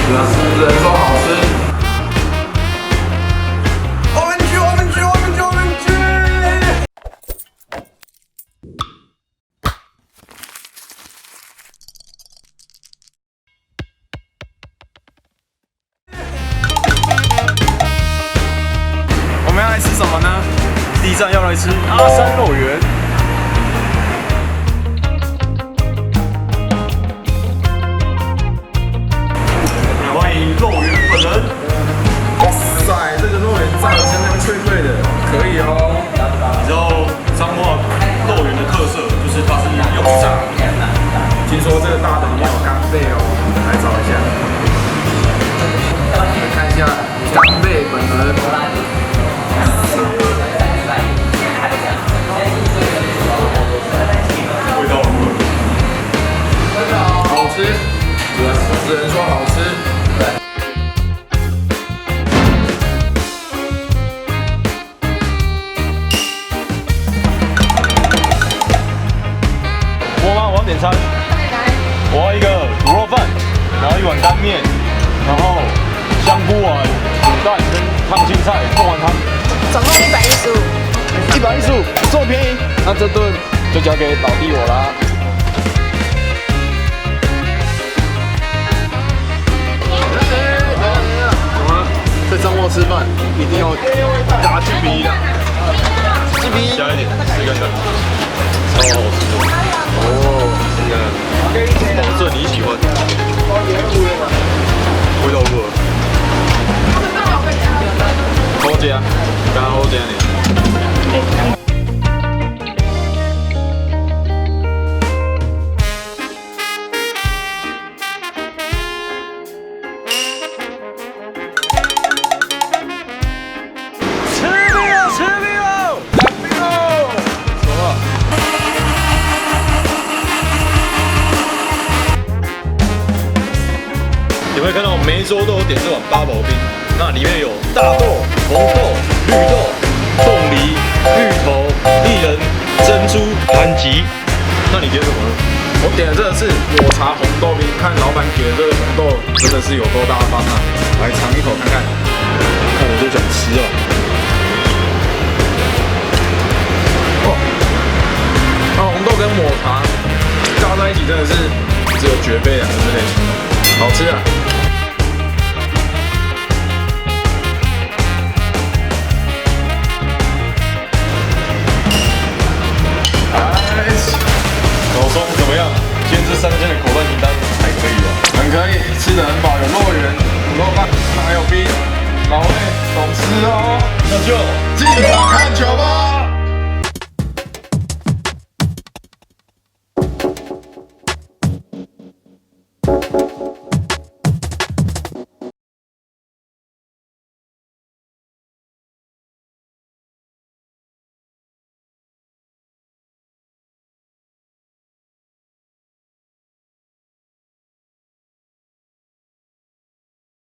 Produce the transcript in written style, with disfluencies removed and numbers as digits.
只能说好吃。我们去！我们要来吃什么呢？第一站要来吃阿山肉圆。欢迎肉圆本人。哇塞，这个肉圆炸的香香脆脆的，可以哦。你知道彰化肉圆的特色就是它是用炸。听说这个大的里面有干贝哦，来找一下。看一下干贝本人。味道如何？好吃，只能说好吃。我要点餐，我要一个卤肉饭，然后一碗干面，然后香菇丸、卤蛋跟烫青菜凤丸汤，总共115，这么便宜，那这顿就交给老弟我啦。怎么？在彰化吃饭一定要加鸡皮的，鸡皮加一点，这个超好吃的。哦，这个保证你喜欢，味道如何？好吃啊，刚刚好吃呢。你会看到每一桌都有点这碗八宝冰，那里面有大豆、红豆、绿豆、凤梨、芋头、薏仁、珍珠、番茄。那你点什么呢？我点的这个是抹茶红豆冰，看老板给的这个红豆真的是有多大方啊！来尝一口看看，看我就想吃哦。哦，那红豆跟抹茶加在一起真的是只有绝配啊，真的好吃啊！老松怎么样？今天这3天的口袋名单还可以吧？很可以，吃得很饱，有肉圆、卤肉饭，还有冰，老妹懂吃哦，那就进场。